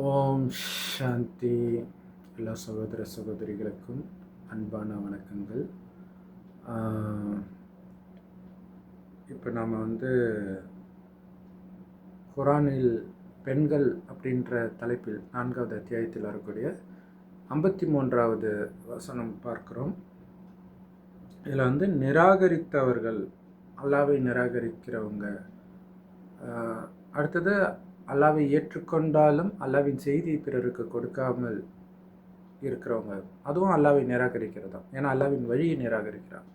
ஓம் சாந்தி. எல்லா சகோதர சகோதரிகளுக்கும் அன்பான வணக்கங்கள். இப்போ நாம் குரானில் பெண்கள் அப்படின்ற தலைப்பில் 4வது அத்தியாயத்தில் வரக்கூடிய 53வது வசனம் பார்க்குறோம். இதில் நிராகரித்தவர்கள், அல்லாவை நிராகரிக்கிறவங்க, அடுத்தது அல்லாவை ஏற்றுக்கொண்டாலும் அல்லாவின் செய்தி பிறருக்கு கொடுக்காமல் இருக்கிறவங்க, அதுவும் அல்லாவை நிராகரிக்கிறதா, ஏன்னா அல்லாவின் வழியை நிராகரிக்கிறாங்க.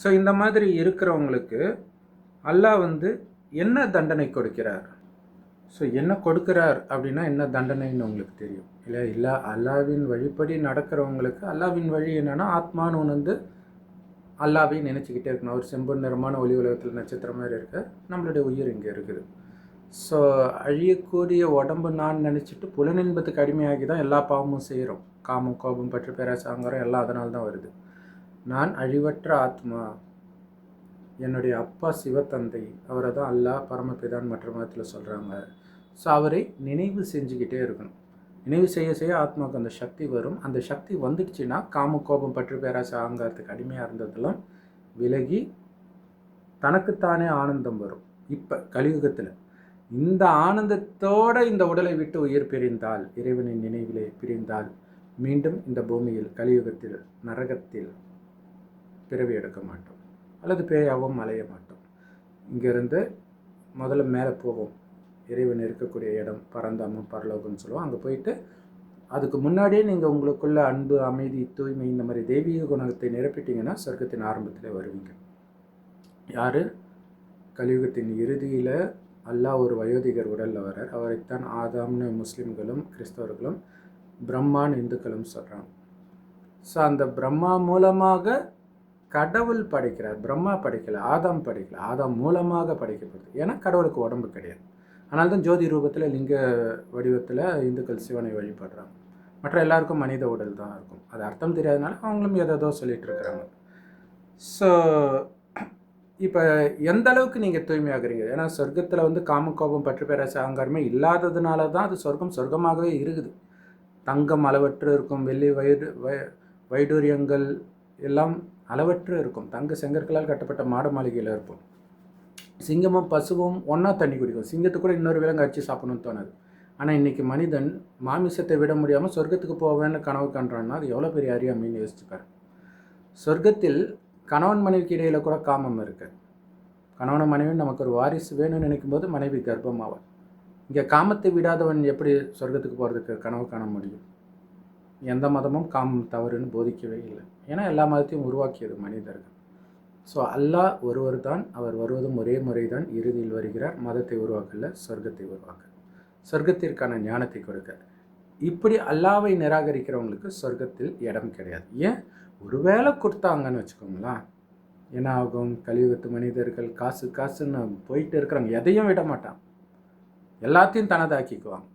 ஸோ இந்த மாதிரி இருக்கிறவங்களுக்கு அல்லாஹ் என்ன தண்டனை கொடுக்கிறார்? ஸோ என்ன கொடுக்கிறார் அப்படின்னா என்ன தண்டனைன்னு உங்களுக்கு தெரியும் இல்லை? அல்லாவின் வழிப்படி நடக்கிறவங்களுக்கு அல்லாவின் வழி என்னன்னா ஆத்மான்னு அல்லாவை நினச்சிக்கிட்டே இருக்கணும். அவர் செம்பு நிறமான ஒளி உலகத்தில் நட்சத்திரம் மாதிரி இருக்க, நம்மளுடைய உயிர் இங்கே இருக்குது. ஸோ அழியக்கூடிய உடம்பு நான் நினச்சிட்டு புலனின்பத்துக்கு அடிமையாகி தான் எல்லா பாவமும் செய்கிறோம். காமம், கோபம், பற்று, பேராசை, அகங்காரம் எல்லாம் அதனால தான் வருது. நான் அழிவற்ற ஆத்மா, என்னுடைய அப்பா சிவத்தந்தை, அவரை தான் அல்லாஹ் பரமபிதான் மற்ற மதத்தில் சொல்கிறாங்க. ஸோ அவரை நினைவு செஞ்சுக்கிட்டே இருக்கணும். நினைவு செய்ய செய்ய ஆத்மாவுக்கு அந்த சக்தி வரும். அந்த சக்தி வந்துடுச்சுன்னா காம, கோபம், பற்று, பேராசை, அகங்காரத்துக்கு அடிமையாக இருந்ததெல்லாம் விலகி தனக்குத்தானே ஆனந்தம் வரும். இப்போ கலியுகத்தில் இந்த ஆனந்தத்தோடு இந்த உடலை விட்டு உயிர் பிரிந்தால், இறைவனின் நினைவிலே பிரிந்தால், மீண்டும் இந்த பூமியில் கலியுகத்தில் நரகத்தில் பிறவி எடுக்க மாட்டோம், அல்லது பேயாவும் அலைய மாட்டோம். இங்கேருந்து முதல்ல மேலே போவோம். இறைவன் இருக்கக்கூடிய இடம் பரந்தாமம், பரலோகம்னு சொல்லுவோம். அங்கே போயிட்டு அதுக்கு முன்னாடியே நீங்கள் உங்களுக்குள்ள அன்பு, அமைதி, தூய்மை, இந்த மாதிரி தெய்வீக குணத்தை நிரப்பிட்டீங்கன்னா சொர்க்கத்தின் ஆரம்பத்திலே வருவீங்க. யார்? கலியுகத்தின் இறுதியில் அல்லாஹ் ஒரு வயோதிகர் உடலில் வரார். அவரைத்தான் ஆதாம்னு முஸ்லீம்களும் கிறிஸ்தவர்களும் பிரம்மான்னு இந்துக்களும் சொல்கிறாங்க. ஸோ அந்த பிரம்மா மூலமாக கடவுள் படைக்கிறார். பிரம்மா படைக்கலை, ஆதாம் படைக்கலை, ஆதாம் மூலமாக படைக்கப்படுது. ஏன்னா கடவுளுக்கு உடம்பு கிடையாது. அதனால தான் ஜோதி ரூபத்தில், லிங்க வடிவத்தில் இந்துக்கள் சிவனை வழிபடுறாங்க. மற்ற எல்லாருக்கும் மனித உடல் தான் இருக்கும். அது அர்த்தம் தெரியாதனால அவங்களும் ஏதோ சொல்லிகிட்டு இருக்கிறாங்க. ஸோ இப்போ எந்த அளவுக்கு நீங்கள் தூய்மையாகிறீங்க? ஏன்னா சொர்க்கத்தில் காம, கோபம், பற்று, பேராசை, அகங்காரமே இல்லாததுனால தான் அது சொர்க்கமாகவே இருக்குது. தங்கம் அளவற்று இருக்கும், வெள்ளி வைடூரியங்கள் எல்லாம் அளவற்று இருக்கும். தங்க செங்கற்களால் கட்டப்பட்ட மாட மாளிகையில் இருக்கும். சிங்கமும் பசுவும் ஒன்றா தண்ணி குடிக்கும். சிங்கத்துக்கு கூட இன்னொரு விலங்கு அடித்து சாப்பிடணும்னு தோணுது. ஆனால் இன்றைக்கி மனிதன் மாமிசத்தை விட முடியாமல் சொர்க்கத்துக்கு போவேன்னு கனவு காண்றான்னா அது எவ்வளோ பெரிய அறியாமைன்னு யோசிச்சுப்பார். சொர்க்கத்தில் கணவன் மனைவிக்கு இடையில் கூட காமம் இருக்குது. கணவன் மனைவி நமக்கு ஒரு வாரிசு வேணும்னு நினைக்கும் போது மனைவி கர்ப்பமாவாள். இங்கே காமத்தை விடாதவன் எப்படி சொர்க்கத்துக்கு போகிறதுக்கு கனவு காண முடியும்? எந்த மதமும் காமம் தவறுன்னு போதிக்கவே இல்லை. ஏன்னா எல்லா மதத்தையும் உருவாக்கியது மனிதர்கள். ஸோ அல்லாஹ் ஒருவர் தான், அவர் வருவதும் ஒரே முறை தான், இறுதியில் வருகிறார். மதத்தை உருவாக்கல, சொர்க்கத்தை உருவாக்க, சொர்க்கத்திற்கான ஞானத்தை கொடுக்க. இப்படி அல்லாவை நிராகரிக்கிறவங்களுக்கு சொர்க்கத்தில் இடம் கிடையாது. ஏன்? ஒருவேளை கொடுத்தாங்கன்னு வச்சுக்கோங்களேன், என்ன ஆகும்? கலியுகத்து மனிதர்கள் காசுன்னு போயிட்டு இருக்கிறாங்க. எதையும் விட மாட்டாங்க, எல்லாத்தையும் தனதாக்கிக்குவாங்க,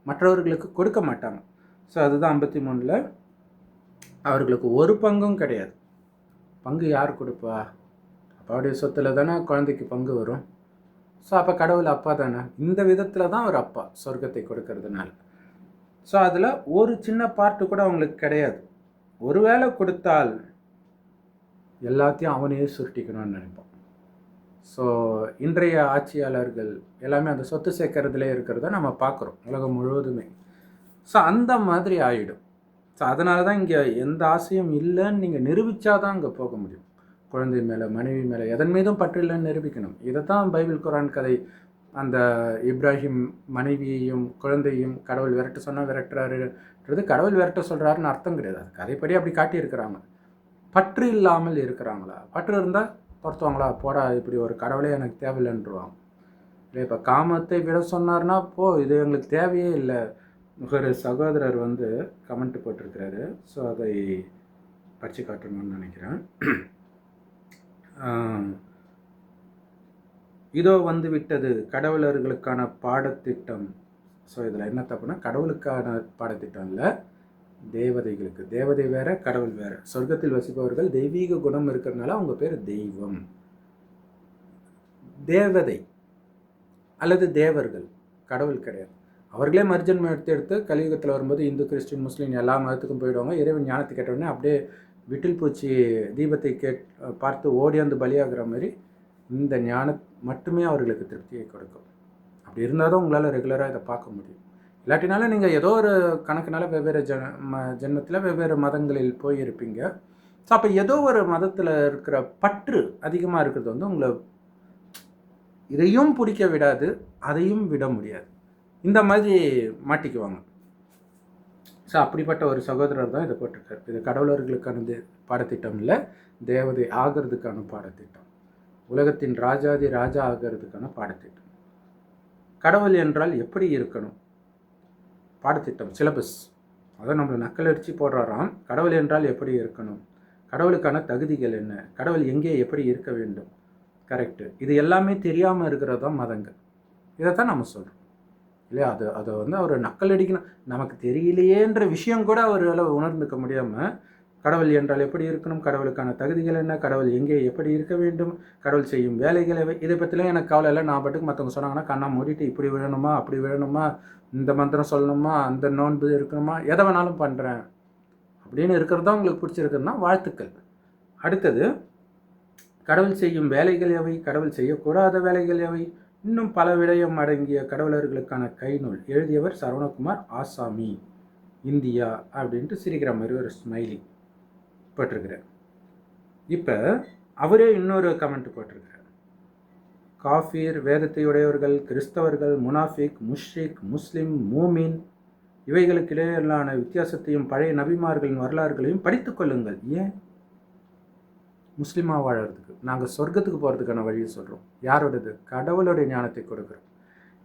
மற்றவர்களுக்கு கொடுக்க மாட்டாங்க. ஸோ அதுதான் 53ல் அவர்களுக்கு ஒரு பங்கும் கிடையாது. பங்கு யார் கொடுப்பா? அப்பாவுடைய சொத்தில் தானே குழந்தைக்கு பங்கு வரும். ஸோ அப்போ கடவுள் அப்பா தானே. இந்த விதத்தில் தான் அவர் அப்பா, சொர்க்கத்தை கொடுக்கறதுனால. ஸோ அதில் ஒரு சின்ன பார்ட்டு கூட அவங்களுக்கு கிடையாது. ஒருவேளை கொடுத்தால் எல்லாத்தையும் அவனையே சுருட்டிக்கணும்னு நினைப்போம். ஸோ இன்றைய ஆட்சியாளர்கள் எல்லாமே அந்த சொத்து சேர்க்கறதுலே இருக்கிறத நம்ம பார்க்குறோம் உலகம் முழுவதுமே. ஸோ அந்த மாதிரி ஆகிடும். ஸோ அதனால தான் இங்கே எந்த ஆசையும் இல்லைன்னு நீங்கள் நிரூபித்தாதான் அங்கே போக முடியும். குழந்தை மேலே, மனைவி மேலே, எதன் மீதும் பற்று இல்லைன்னு நிரூபிக்கணும். இதை தான் பைபிள் குரான் கதை. அந்த இப்ராஹிம் மனைவியையும் குழந்தையும் கடவுள் விரட்ட சொன்னால் விரட்டுறாருன்றது கடவுள் விரட்ட சொல்கிறாருன்னு அர்த்தம் கிடையாது. அது கதைப்படி அப்படி காட்டியிருக்கிறாங்க. பற்று இல்லாமல் இருக்கிறாங்களா? பற்று இருந்தால் பொறுத்துவாங்களா? போடா, இப்படி ஒரு கடவுளே எனக்கு தேவையில்லைன்றுவாங்க. இல்லை, இப்போ காமத்தை விட சொன்னார்னா இது எங்களுக்கு தேவையே இல்லை. ஒரு சகோதரர் கமெண்ட் போட்டிருக்கிறாரு. ஸோ அதை படித்து காட்டணும்னு நினைக்கிறேன். இதோ விட்டது கடவுளர்களுக்கான பாடத்திட்டம். ஸோ இதில் என்ன தப்புனா, கடவுளுக்கான பாடத்திட்டம் இல்லை, தேவதைகளுக்கு. தேவதை வேற, கடவுள் வேற. சொர்க்கத்தில் வசிப்பவர்கள் தெய்வீக குணம் இருக்கிறதுனால அவங்க பேர் தெய்வம். தேவதை அல்லது தேவர்கள், கடவுள் கிடையாது. அவர்களே மர்ஜன்மம் எடுத்து கலியுகத்தில் வரும்போது இந்து கிறிஸ்டின் முஸ்லீம் எல்லா மதத்துக்கும் போயிடுவாங்க. இறைவன் ஞானத்தை கேட்டவுடனே அப்படியே விட்டில் பூச்சி தீபத்தை பார்த்து ஓடியாந்து பலியாகிற மாதிரி இந்த ஞானம் மட்டுமே அவர்களுக்கு திருப்தியை கொடுக்கும். அப்படி இருந்தால் தான் உங்களால் ரெகுலராக இதை பார்க்க முடியும். இல்லாட்டினாலும் நீங்கள் ஏதோ ஒரு கணக்குனால வெவ்வேறு ஜென்மத்தில் வெவ்வேறு மதங்களில் போயிருப்பீங்க. ஸோ அப்போ ஏதோ ஒரு மதத்தில் இருக்கிற பற்று அதிகமாக இருக்கிறது வந்து உங்களை இதையும் பிடிக்க விடாது, அதையும் விட முடியாது. இந்த மாதிரி மாட்டிக்குவாங்க. ஸோ அப்படிப்பட்ட ஒரு சகோதரர் தான் இதை போட்டிருக்காரு. இது கடவுளர்களுக்கான பாடத்திட்டம் இல்லை, தேவதை ஆகிறதுக்கான பாடத்திட்டம், உலகத்தின் ராஜாதி ராஜா ஆகிறதுக்கான பாடத்திட்டம். கடவுள் என்றால் எப்படி இருக்கணும் பாடத்திட்டம், சிலபஸ். அதை நம்மளை நக்கல் அடித்து போடுறாராம். கடவுள் என்றால் எப்படி இருக்கணும், கடவுளுக்கான தகுதிகள் என்ன, கடவுள் எங்கே எப்படி இருக்க வேண்டும், கரெக்டு. இது எல்லாமே தெரியாமல் இருக்கிறது தான் மதங்கள். இதை தான் நம்ம சொல்கிறோம் இல்லையா? அதை வந்து அவர் நக்கல் அடிக்கணும். நமக்கு தெரியலையேன்ற விஷயம் கூட அவரால் உணர்ந்துக்க முடியாமல் கடவுள் என்றால் எப்படி இருக்கணும், கடவுளுக்கான தகுதிகள் என்ன, கடவுள் எங்கே எப்படி இருக்க வேண்டும், கடவுள் செய்யும் வேலைகளை இதை பற்றிலாம் எனக்கு கவலை இல்லை. நான் பாட்டுக்கு மற்றவங்க சொன்னாங்கன்னா கண்ணா மூடிட்டு இப்படி விழணுமா அப்படி விழணுமா, இந்த மந்திரம் சொல்லணுமா அந்த நோன்பு இருக்கணுமா, எதை வேணாலும் பண்ணுறேன் அப்படின்னு இருக்கிறதா உங்களுக்கு பிடிச்சிருக்குன்னா வாழ்த்துக்கள். அடுத்தது, கடவுள் செய்யும் வேலைகள் எவை, கடவுள் செய்யக்கூடாத வேலைகள் எவை, இன்னும் பல விடயம் அடங்கிய கடவுளர்களுக்கான கைநூல் எழுதியவர் சரவணகுமார் ஆசாமி, இந்தியா அப்படின்ட்டு சிரிக்கிற மாதிரி ஒரு ஸ்மைலி போட்டிருக்கிறார். இப்போ அவரே இன்னொரு கமெண்ட் போட்டிருக்கிறார். காஃபீர், வேதத்தை உடையவர்கள், கிறிஸ்தவர்கள், முனாஃபிக், முஷ்ரிக், முஸ்லிம், மூமின் இவைகளுக்கிடையிலான வித்தியாசத்தையும் பழைய நபிமார்களின் வரலாறுகளையும் படித்து கொள்ளுங்கள். ஏன்? முஸ்லீமாக வாழறதுக்கு, நாங்கள் சொர்க்கத்துக்கு போகிறதுக்கான வழியை சொல்கிறோம். யாரோடது? கடவுளுடைய ஞானத்தை கொடுக்குறோம்.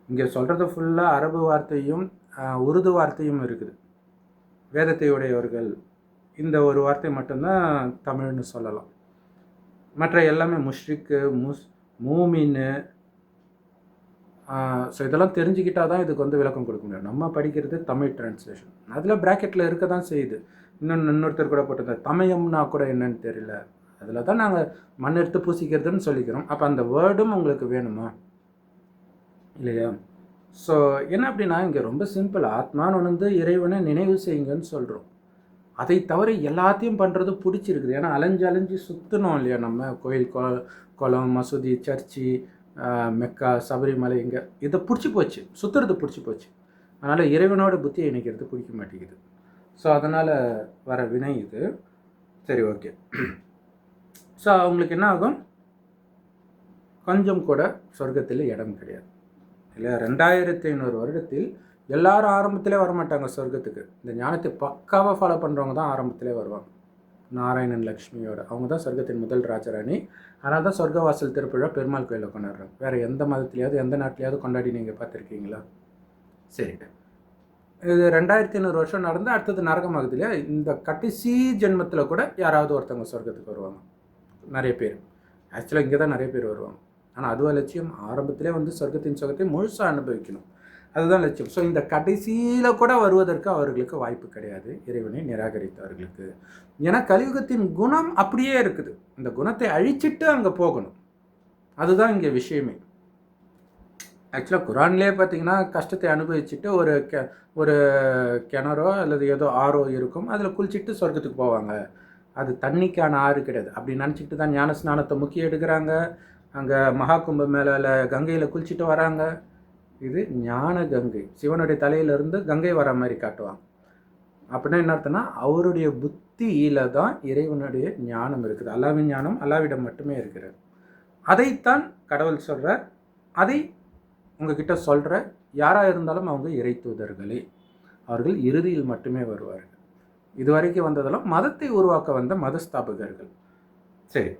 இங்கே சொல்கிறது ஃபுல்லாக அரபு வார்த்தையும் உருது வார்த்தையும் இருக்குது. வேதத்தை உடையவர்கள் இந்த ஒரு வார்த்தை மட்டும்தான் தமிழ்னு சொல்லலாம். மற்ற எல்லாமே முஷ்ரிக்கு, மூமின்னு. ஸோ இதெல்லாம் தெரிஞ்சுக்கிட்டால் தான் இதுக்கு வந்து விளக்கம் கொடுக்க முடியும். நம்ம படிக்கிறது தமிழ் டிரான்ஸ்லேஷன், அதில் ப்ராக்கெட்டில் இருக்க தான் செய்யுது. இன்னொருத்தர் கூட போட்டிருந்தார், தமயம்னா கூட என்னன்னு தெரியல, அதில் தான் நாங்கள் மண் எடுத்து பூசிக்கிறதுன்னு சொல்லிக்கிறோம். அப்போ அந்த வேர்டும் உங்களுக்கு வேணுமா இல்லையா? ஸோ என்ன அப்படின்னா, இங்கே ரொம்ப சிம்பிள். ஆத்மான்னு வந்து இறைவனை நினைவு செய்யுங்கன்னு சொல்கிறோம். அதை தவிர எல்லாத்தையும் பண்ணுறது பிடிச்சிருக்குது. ஏன்னா அலைஞ்சு சுற்றணும் இல்லையா? நம்ம கோயில், குளம், மசூதி, சர்ச்சு, மெக்கா, சபரிமலை, இங்கே இதை பிடிச்சி போச்சு, சுற்றுறது பிடிச்சி போச்சு. அதனால் இறைவனோட புத்தியை இணைக்கிறது பிடிக்க மாட்டேங்குது. ஸோ அதனால் வர வினை இது. சரி, ஓகே. ஸோ அவங்களுக்கு என்ன ஆகும்? கொஞ்சம் கூட சொர்க்கத்தில் இடம் கிடையாது இல்லையா? 2500 வருடத்தில் எல்லாரும் ஆரம்பத்திலே வரமாட்டாங்க சொர்க்கத்துக்கு. இந்த ஞானத்தை பக்காவாக ஃபாலோ பண்ணுறவங்க தான் ஆரம்பத்திலே வருவாங்க. நாராயணன் லக்ஷ்மியோட அவங்க தான் சொர்க்கத்தின் முதல் ராஜராணி. அதனால தான் சொர்க்கவாசல் திருப்பிழா பெருமாள் கோயிலில் கொண்டாடுறாங்க. வேறு எந்த மதத்துலையாவது எந்த நாட்டிலையாவது கொண்டாடி நீங்கள் பார்த்துருக்கீங்களா? சரி, இது 2500 வருஷம் நடந்து அடுத்தது நரகமாகுது இல்லையா? இந்த கடைசி ஜென்மத்தில் கூட யாராவது ஒருத்தவங்க சொர்க்கத்துக்கு வருவாங்க. நிறைய பேர் ஆக்சுவலாக இங்கே தான் நிறைய பேர் வருவாங்க. ஆனால் அதுவா லட்சியம்? ஆரம்பத்திலே வந்து சொர்க்கத்தின் சுகத்தை முழுசாக அனுபவிக்கணும், அதுதான் லட்சியம். ஸோ இந்த கடைசியில் கூட வருவதற்கு அவர்களுக்கு வாய்ப்பு கிடையாது, இறைவனை நிராகரித்தவர்களுக்கு. ஏன்னா கலியுகத்தின் குணம் அப்படியே இருக்குது. இந்த குணத்தை அழிச்சிட்டு அங்கே போகணும், அதுதான் இங்கே விஷயமே. ஆக்சுவலாக குரான்லேயே பார்த்தீங்கன்னா கஷ்டத்தை அனுபவிச்சுட்டு ஒரு கிணறோ அல்லது ஏதோ ஆறோ இருக்கும், அதில் குளிச்சுட்டு சொர்க்கத்துக்கு போவாங்க. அது தண்ணிக்கான ஆறு கிடையாது. அப்படி நினச்சிக்கிட்டு தான் ஞான ஸ்நானத்தை முக்கிய எடுக்கிறாங்க. அங்கே மகா கும்ப மேலே கங்கையில் குளிச்சுட்டு வராங்க. இது ஞான கங்கை, சிவனுடைய தலையிலிருந்து கங்கை வர மாதிரி காட்டுவாங்க. அப்படின்னா என்ன அர்த்தம்னா, அவருடைய புத்தியில தான் இறைவனுடைய ஞானம் இருக்குது. அல்லாவின் ஞானம் அல்லாவிடம் மட்டுமே இருக்கிறது. அதைத்தான் கடவுள் சொல்கிறார். அதை உங்ககிட்ட சொல்கிற யாராக இருந்தாலும் அவங்க இறை தூதர்களே, அவர்கள் இறுதியில் மட்டுமே வருவார்கள். இதுவரைக்கும் வந்ததெல்லாம் மதத்தை உருவாக்க வந்த மதஸ்தாபகர்கள். சரி,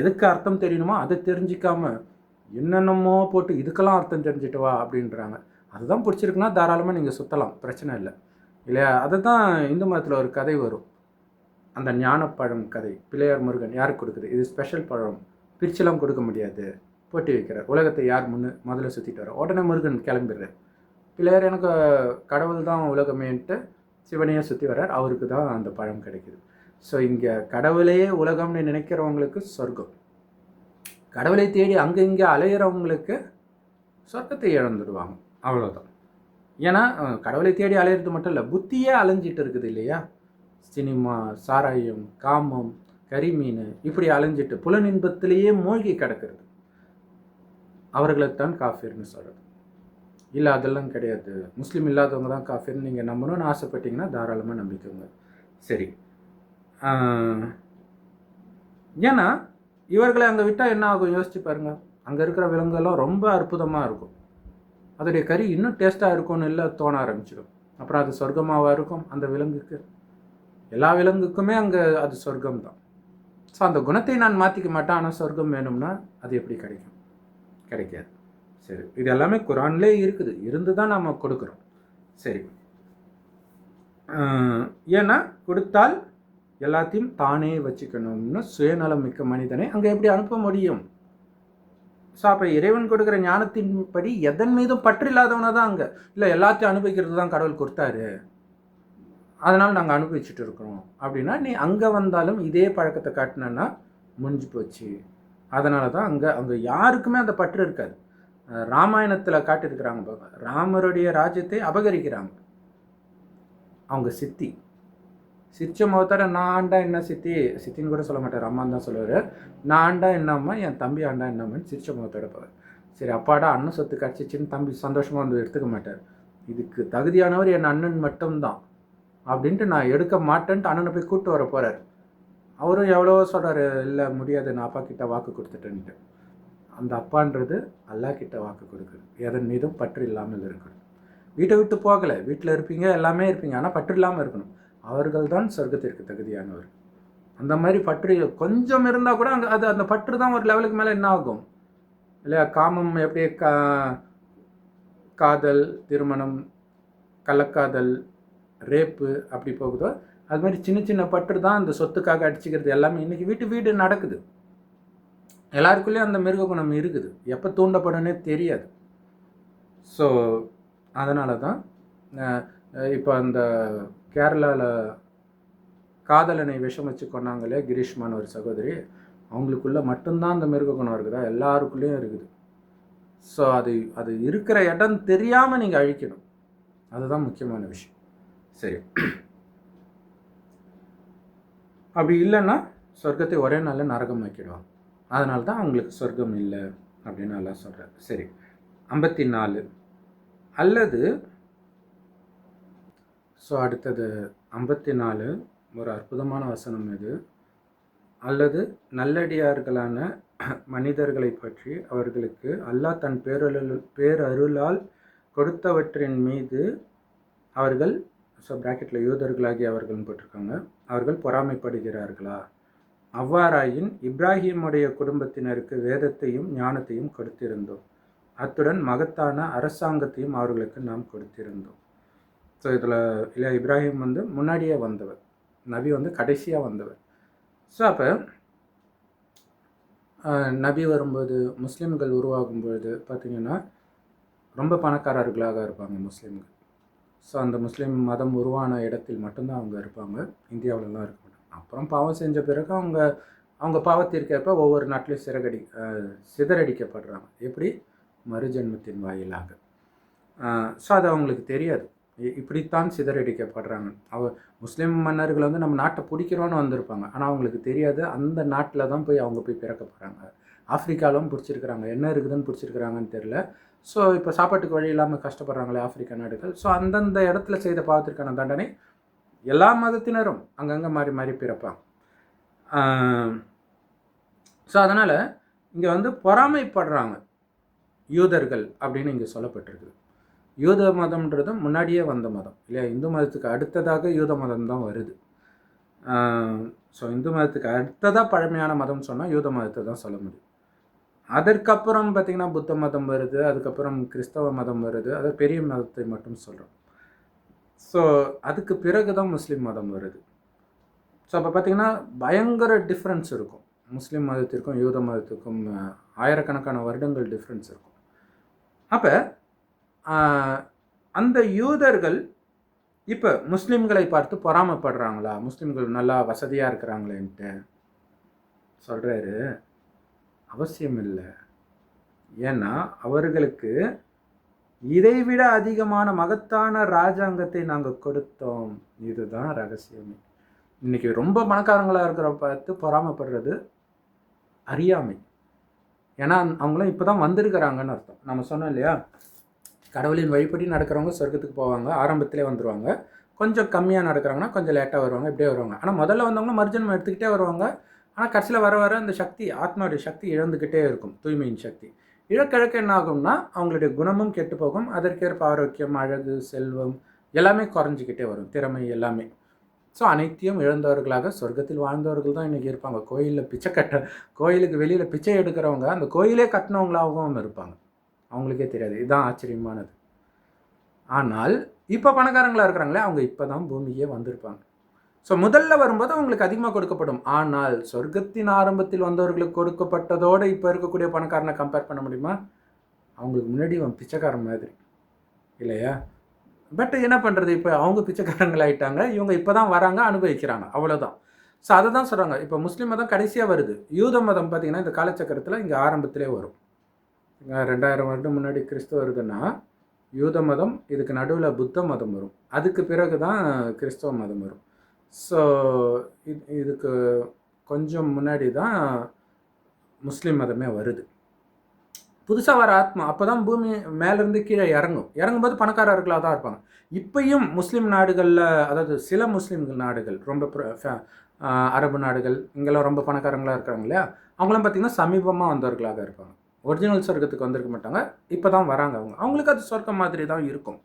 எதுக்கு அர்த்தம் தெரியணுமோ அதை தெரிஞ்சிக்காம என்னென்னமோ போட்டு இதுக்கெல்லாம் அர்த்தம் தெரிஞ்சுட்டு வா அப்படின்றாங்க. அதுதான் பிடிச்சிருக்குன்னா தாராளமாக நீங்கள் சுற்றலாம், பிரச்சனை இல்லை இல்லையா? அதை தான் இந்து மதத்தில் ஒரு கதை வரும், அந்த ஞானப்பழம் கதை. பிள்ளையார் முருகன் யாருக்கு கொடுக்குது? இது ஸ்பெஷல் பழம், பிரிச்செல்லாம் கொடுக்க முடியாது, போட்டி வைக்கிறார். உலகத்தை யார் முதல்ல சுற்றிட்டு வர, உடனே முருகன் கிளம்பிடுறார். பிள்ளையார் எனக்கு கடவுள் தான் உலகமேன்ட்டு சிவனையே சுற்றி வர்றார், அவருக்கு தான் அந்த பழம் கிடைக்குது. ஸோ இங்கே கடவுளையே உலகம்னு நினைக்கிறவங்களுக்கு சொர்க்கம், கடவுளை தேடி அங்கே இங்கே அலையிறவங்களுக்கு சொர்க்கத்தை இழந்துடுவாங்க, அவ்வளோதான். ஏன்னா கடவுளை தேடி அலையிறது மட்டும் இல்லை, புத்தியே அலைஞ்சிட்டு இருக்குது இல்லையா? சினிமா, சாராயம், காமம், கரிமீன் இப்படி அலைஞ்சிட்டு புலனின்பத்திலேயே மூழ்கி கிடக்கிறது. அவர்களைத்தான் காஃபிர்னு சொல்கிறது. இல்லை அதெல்லாம் கிடையாது, முஸ்லீம் இல்லாதவங்க தான் காஃபிர்னு நீங்கள் நம்பணும்னு ஆசைப்பட்டீங்கன்னா தாராளமாக நம்பிக்கோங்க. சரி, ஏன்னா இவர்களை அங்கே விட்டால் என்ன ஆகும் யோசிச்சு பாருங்கள். அங்கே இருக்கிற விலங்குகளும் ரொம்ப அற்புதமாக இருக்கும், அதோடைய கறி இன்னும் டேஸ்ட்டாக இருக்கும்னு இல்லை தோண ஆரம்பிச்சிடும். அப்புறம் அது சொர்க்கமாவாக இருக்கும் அந்த விலங்குக்கு. எல்லா விலங்குக்குமே அங்கே அது சொர்க்கம் தான். ஸோ அந்த குணத்தை நான் மாற்றிக்க மாட்டேன், ஆனால் சொர்க்கம் வேணும்னா அது எப்படி கிடைக்கும்? கிடைக்காது. சரி, இது எல்லாமே குரான்லே இருக்குது, இருந்து தான் நாம் கொடுக்குறோம். சரி, ஏன்னா கொடுத்தால் எல்லாத்தையும் தானே வச்சுக்கணும்னு சுயநலம் மிக்க மனிதனை அங்கே எப்படி அனுப்ப முடியும்? ஸோ அப்போ இறைவன் கொடுக்குற ஞானத்தின்படி எதன் மீதும் பற்று இல்லாதவனை தான் அங்கே இல்லை எல்லாத்தையும் அனுபவிக்கிறது தான் கடவுள் கொடுத்தாரு, அதனால் நாங்கள் அனுபவிச்சுட்டு இருக்கிறோம் அப்படின்னா நீ அங்கே வந்தாலும் இதே பழக்கத்தை காட்டினன்னா முடிஞ்சு போச்சு. அதனால தான் அங்கே யாருக்குமே அந்த பற்று இருக்காது. ராமாயணத்தில் காட்டியிருக்கிறாங்க பாருங்க, ராமருடைய ராஜ்யத்தை அபகரிக்கிறாங்க. அவங்க சிரிச்ச முகத்தோட நான் ஆண்டா என்ன சித்தின்னு கூட சொல்ல மாட்டார், அம்மான்னு தான் சொல்லுவார். நான் ஆண்டா என்னம்மா, என் தம்பி ஆண்டா என்னம்மான்னு சிரிச்ச முகத்தோட போவார். சரி, அப்பாடா அண்ணன் சொத்து கிடச்சிச்சின்னு தம்பி சந்தோஷமாக வந்து எடுத்துக்க மாட்டார். இதுக்கு தகுதியானவர் என் அண்ணன் மட்டும்தான் அப்படின்ட்டு நான் எடுக்க மாட்டேன்ட்டு அண்ணனை போய் கூப்பிட்டு வர போகிறார். அவரும் எவ்வளவோ சொல்கிறாரு, இல்லை முடியாது, நான் அப்பா கிட்ட வாக்கு கொடுத்துட்டேன்ட்டு. அந்த அப்பான்றது அல்லா கிட்ட வாக்கு கொடுக்குறது, எதன் மீதும் பற்று இல்லாமல் இருக்கணும். வீட்டை விட்டு போகலை, வீட்டில் இருப்பீங்க, எல்லாமே இருப்பீங்க, ஆனால் பற்று இல்லாமல் இருக்கணும். அவர்கள் தான் சொர்க்கத்திற்கு தகுதியானவர். அந்த மாதிரி பற்று கொஞ்சம் இருந்தால் கூட அங்கே அந்த பற்று தான் ஒரு லெவலுக்கு மேலே என்ன ஆகும் இல்லையா? காமம் எப்படி காதல், திருமணம், கள்ளக்காதல், ரேப்பு அப்படி போகுதோ அது மாதிரி சின்ன சின்ன பற்று தான் அந்த சொத்துக்காக அடிச்சுக்கிறது எல்லாமே இன்றைக்கி வீடு நடக்குது. எல்லாருக்குள்ளேயும் அந்த மிருக குணம் இருக்குது, எப்போ தூண்டப்படும்னே தெரியாது. ஸோ அதனால தான் இப்போ அந்த கேரளாவில் காதலனை விஷம் வச்சு கொண்டாங்களே கிரீஷ்மான் ஒரு சகோதரி, அவங்களுக்குள்ளே மட்டும்தான் அந்த மிருக குணம் இருக்குதா? எல்லாருக்குள்ளேயும் இருக்குது. ஸோ அது இருக்கிற இடம் தெரியாமல் நீங்கள் அழிக்கணும், அதுதான் முக்கியமான விஷயம். சரி, அப்படி இல்லைன்னா சொர்க்கத்தை ஒரே நாளில் நரகம் ஆக்கிடுவாங்க. அதனால தான் அவங்களுக்கு சொர்க்கம் இல்லை அப்படின்னு நல்லா சொல்கிறார். சரி, 54 அல்லது ஸோ அடுத்தது 54 ஒரு அற்புதமான வசனம் இது. அல்லது நல்லடியார்களான மனிதர்களை பற்றி அவர்களுக்கு அல்லாஹ் தன் பேரருளால் கொடுத்தவற்றின் மீது அவர்கள், ஸோ பிராக்கெட்டில் யூதர்களாகி அவர்கள்னு போட்டிருக்காங்க, அவர்கள் பொறாமைப்படுகிறார்களா? அவ்வாறாயின் இப்ராஹிமுடைய குடும்பத்தினருக்கு வேதத்தையும் ஞானத்தையும் கொடுத்திருந்தோம், அத்துடன் மகத்தான அரசாங்கத்தையும் அவர்களுக்கு நாம் கொடுத்திருந்தோம். ஸோ இதில் இல்லையா, இப்ராஹிம் வந்து முன்னாடியே வந்தவர், நபி வந்து கடைசியாக வந்தவர். ஸோ அப்போ நபி வரும்போது, முஸ்லீம்கள் உருவாகும்பொழுது பார்த்திங்கன்னா ரொம்ப பணக்காரர்களாக இருப்பாங்க முஸ்லீம்கள். ஸோ அந்த முஸ்லீம் மதம் உருவான இடத்தில் மட்டும்தான் அவங்க இருப்பாங்க, இந்தியாவிலலாம் இருக்க மாட்டாங்க. அப்புறம் பாவம் செஞ்ச பிறகு அவங்க பாவத்திற்கேற்ப ஒவ்வொரு நாட்டிலையும் சிதறடிக்கப்படுறாங்க. எப்படி? மறுஜென்மத்தின் வாயிலாக. ஸோ அது அவங்களுக்கு தெரியாது, இப்படித்தான் சிதறடிக்கப்படுறாங்க. முஸ்லீம் மன்னர்கள் வந்து நம்ம நாட்டை பிடிக்கிறோன்னு வந்திருப்பாங்க, ஆனால் அவங்களுக்கு தெரியாது அந்த நாட்டில் தான் அவங்க போய் பிறக்க போகிறாங்க. ஆஃப்ரிக்காவிலும் பிடிச்சிருக்கிறாங்க, என்ன இருக்குதுன்னு பிடிச்சிருக்கிறாங்கன்னு தெரில. ஸோ இப்போ சாப்பாட்டுக்கு வழி இல்லாமல் கஷ்டப்படுறாங்களே ஆஃப்ரிக்கா நாடுகள். ஸோ அந்தந்த இடத்துல செய்த பாவத்திற்கான தண்டனை எல்லா மதத்தினரும் அங்கங்கே மாறி மாறி பிறப்பாங்க. ஸோ அதனால் இங்கே வந்து பொறாமைப்படுறாங்க யூதர்கள் அப்படின்னு இங்கே சொல்லப்பட்டிருக்குது. யூத மதம்ன்றது முன்னாடியே வந்த மதம் இல்லையா? இந்து மதத்துக்கு அடுத்ததாக யூத மதம் தான் வருது. ஸோ இந்து மதத்துக்கு அடுத்ததாக பழமையான மதம்னு சொன்னால் யூத மதத்தை தான் சொல்ல முடியும். அதற்கப்புறம் பார்த்திங்கன்னா புத்த மதம் வருது, அதுக்கப்புறம் கிறிஸ்தவ மதம் வருது, அது பெரிய மதத்தை மட்டும் சொல்கிறோம். ஸோ அதுக்கு பிறகு தான் முஸ்லீம் மதம் வருது. ஸோ அப்போ பார்த்திங்கன்னா பயங்கர டிஃப்ரென்ஸ் இருக்கும், முஸ்லீம் மதத்திற்கும் யூத மதத்துக்கும் ஆயிரக்கணக்கான வருடங்கள் டிஃப்ரென்ஸ் இருக்கும். அப்போ அந்த யூதர்கள் இப்போ முஸ்லீம்களை பார்த்து பொறாமைப்படுறாங்களா? முஸ்லீம்கள் நல்லா வசதியாக இருக்கிறாங்களேன்ட்டு சொல்கிறாரு. அவசியம் இல்லை. ஏன்னா அவர்களுக்கு இதைவிட அதிகமான மகத்தான ராஜாங்கத்தை நாங்கள் கொடுத்தோம். இதுதான் ரகசியமே. இன்னைக்கு ரொம்ப பணக்காரங்களாக இருக்கிற பார்த்து பொறாமைப்படுறது அறியாமை. ஏன்னா அவங்களாம் இப்போ தான் வந்திருக்கிறாங்கன்னு அர்த்தம். நம்ம சொன்னோம் இல்லையா, கடவுளின் வழிபடி நடக்கிறவங்க சொர்க்கத்துக்கு போவாங்க, ஆரம்பத்திலே வந்துடுவாங்க. கொஞ்சம் கம்மியாக நடக்கிறாங்கன்னா கொஞ்சம் லேட்டாக வருவாங்க, இப்படியே வருவாங்க. ஆனால் முதல்ல வந்தவங்களும் மறுஜன்மம் எடுத்துக்கிட்டே வருவாங்க. ஆனால் கடைசியில் வர வர அந்த சக்தி, ஆத்மாவுடைய சக்தி இழந்துக்கிட்டே இருக்கும், தூய்மையின் சக்தி. இழக்கிழக்க என்ன ஆகும்னா அவங்களுடைய குணமும் கெட்டு போகும். அதற்கேற்ப ஆரோக்கியம், அழகு, செல்வம் எல்லாமே குறைஞ்சிக்கிட்டே வரும், திறமை எல்லாமே. ஸோ அனைத்தையும் இழந்தவர்களாக சொர்க்கத்தில் வாழ்ந்தவர்கள் தான் இன்றைக்கி இருப்பாங்க. கோயிலில் பிச்சை கோயிலுக்கு வெளியில் பிச்சை எடுக்கிறவங்க அந்த கோயிலே கட்டினவங்களாகவும் இருப்பாங்க, அவங்களுக்கே தெரியாது. இதுதான் ஆச்சரியமானது. ஆனால் இப்போ பணக்காரங்களாக இருக்கிறாங்களே, அவங்க இப்போ தான் பூமிக்கே வந்திருப்பாங்க. ஸோ முதல்ல வரும்போது அவங்களுக்கு அதிகமாக கொடுக்கப்படும். ஆனால் சொர்க்கத்தின் ஆரம்பத்தில் வந்தவர்களுக்கு கொடுக்கப்பட்டதோடு இப்போ இருக்கக்கூடிய பணக்காரனை கம்பேர் பண்ண முடியுமா? அவங்களுக்கு முன்னாடி அவன் பிச்சைக்காரன் மாதிரி இல்லையா? பட் என்ன பண்ணுறது, இப்போ அவங்க பிச்சைக்காரங்களாயிட்டாங்க, இவங்க இப்போ தான் வராங்க, அனுபவிக்கிறாங்க, அவ்வளோதான். ஸோ அதை தான் சொல்கிறாங்க. இப்போ முஸ்லீம் மதம் கடைசியாக வருது. யூத மதம் பார்த்திங்கன்னா இந்த காலச்சக்கரத்தில் இங்கே ஆரம்பத்திலே வரும். 2000 வருடம் முன்னாடி கிறிஸ்துவ வருதுன்னா யூத மதம், இதுக்கு நடுவில் புத்த மதம் வரும், அதுக்கு பிறகு தான் கிறிஸ்தவ மதம் வரும். ஸோ இதுக்கு கொஞ்சம் முன்னாடி தான் முஸ்லீம் மதமே வருது. புதுசாக வர ஆத்மா அப்போ தான் பூமி மேலேருந்து கீழே இறங்கும்போது பணக்காரர்களாக தான் இருப்பாங்க. இப்பயும் முஸ்லீம் நாடுகளில், அதாவது சில முஸ்லீம் நாடுகள், ரொம்ப அரபு நாடுகள், இங்கெல்லாம் ரொம்ப பணக்காரங்களாக இருக்கிறாங்க இல்லையா, அவங்களாம் பார்த்திங்கன்னா சமீபமாக வந்தவர்களாக இருப்பாங்க. ஒரிஜினல் சொர்க்கத்துக்கு வந்திருக்க மாட்டாங்க, இப்போ தான் வராங்க. அவங்களுக்கு அது சொர்க்கம் மாதிரி தான் இருக்கும்.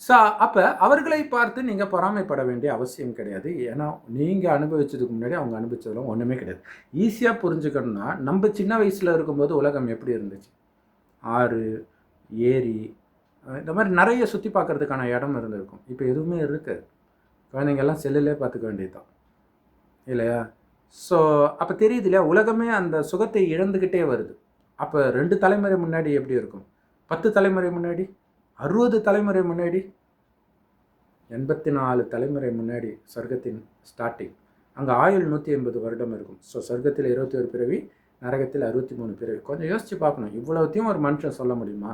ஸோ அப்போ அவர்களை பார்த்து நீங்கள் பொறாமைப்பட வேண்டிய அவசியம் கிடையாது. ஏன்னா நீங்கள் அனுபவித்ததுக்கு முன்னாடி அவங்க அனுபவித்ததெல்லாம் ஒன்றுமே கிடையாது. ஈஸியாக புரிஞ்சுக்கணுன்னா, நம்ம சின்ன வயசில் இருக்கும்போது உலகம் எப்படி இருந்துச்சு? ஆறு, ஏரி, இந்த மாதிரி நிறைய சுற்றி பார்க்குறதுக்கான இடம் இருந்திருக்கும். இப்போ எதுவுமே இருக்குது. குழந்தைங்கள்லாம் செல்லுலே பார்த்துக்க வேண்டியது தான் இல்லையா? ஸோ அப்போ தெரியுது இல்லையா, உலகமே அந்த சுகத்தை இழந்துக்கிட்டே வருது. அப்போ 2 தலைமுறை முன்னாடி எப்படி இருக்கும்? 10 தலைமுறை முன்னாடி, 60 தலைமுறை முன்னாடி, 84 தலைமுறை முன்னாடி சொர்க்கத்தின் ஸ்டார்டிங். அங்கே ஆயுள் 180 வருடம் இருக்கும். ஸோ சொர்க்கத்தில் 21 பிறவி, நரகத்தில் 63 பிறவி. கொஞ்சம் யோசித்து பார்க்கணும். இவ்வளோத்தையும் ஒரு மனுஷன் சொல்ல முடியுமா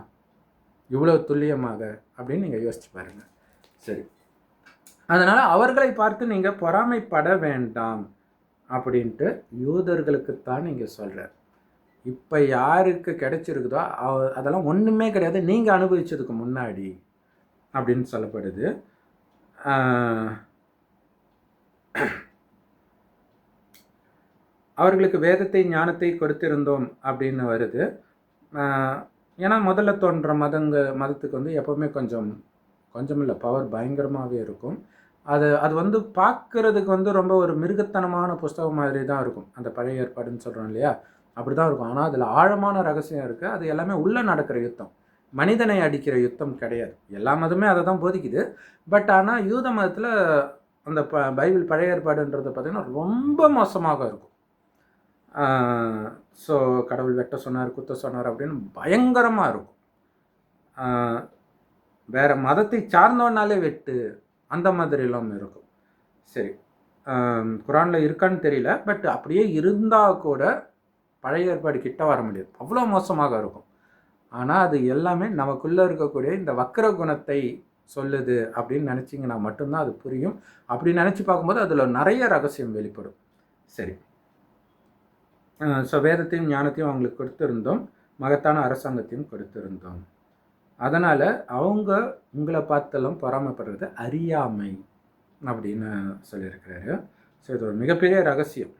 இவ்வளோ துல்லியமாக அப்படின்னு நீங்கள் யோசித்து பாருங்கள். சரி, அதனால் அவர்களை பார்த்து நீங்கள் பொறாமைப்பட வேண்டாம் அப்படின்ட்டு யூதர்களுக்குத்தான் நீங்கள் சொல்கிறார். இப்போ யாருக்கு கிடைச்சிருக்குதோ அதெல்லாம் ஒன்றுமே கிடையாது நீங்கள் அனுபவித்ததுக்கு முன்னாடி அப்படின்னு சொல்லப்படுது. அவர்களுக்கு வேதத்தை, ஞானத்தை கொடுத்திருந்தோம் அப்படின்னு வருது. ஏன்னா முதல்ல தோன்ற மதத்துக்கு வந்து எப்போவுமே கொஞ்சம் இல்லை, பவர் பயங்கரமாகவே இருக்கும். அது வந்து பார்க்குறதுக்கு வந்து ரொம்ப ஒரு மிருகத்தனமான புஸ்தகம் மாதிரி தான் இருக்கும். அந்த பழைய ஏற்பாடுன்னு சொல்கிறோம் இல்லையா, அப்படி தான் இருக்கும். ஆனால் அதில் ஆழமான ரகசியம் இருக்குது. அது எல்லாமே உள்ளே நடக்கிற யுத்தம், மனிதனை அடிக்கிற யுத்தம் கிடையாது. எல்லா மதமே அதை தான் போதிக்குது. பட் ஆனால் யூத மதத்தில் அந்த பைபிள் பழைய ஏற்பாடுன்றது பார்த்திங்கன்னா ரொம்ப மோசமாக இருக்கும். ஸோ கடவுள் வெட்ட சொன்னார், குத்த சொன்னார் அப்படின்னு பயங்கரமாக இருக்கும். வேறு மதத்தை சார்ந்தவனாலே வெட்டு, அந்த மாதிரிலாம் இருக்கும். சரி, குரானில் இருக்கான்னு தெரியல. பட் அப்படியே இருந்தால் கூட பழைய ஏற்பாடு கிட்ட வர முடியாது, அவ்வளோ மோசமாக இருக்கும். ஆனால் அது எல்லாமே நமக்குள்ளே இருக்கக்கூடிய இந்த வக்கர குணத்தை சொல்லுது அப்படின்னு நினச்சிங்கன்னா மட்டும்தான் அது புரியும். அப்படி நினச்சி பார்க்கும்போது அதில் நிறைய ரகசியம் வெளிப்படும். சரி, ஸோ வேதத்தையும் ஞானத்தையும் அவங்களுக்கு கொடுத்துருந்தோம், மகத்தான அரசாங்கத்தையும் கொடுத்துருந்தோம். அதனால் அவங்க உங்களை பார்த்தெல்லாம் பொறாமைப்படுறது அறியாமை அப்படின்னு சொல்லியிருக்கிறாரு. ஸோ இது ஒரு மிகப்பெரிய ரகசியம்.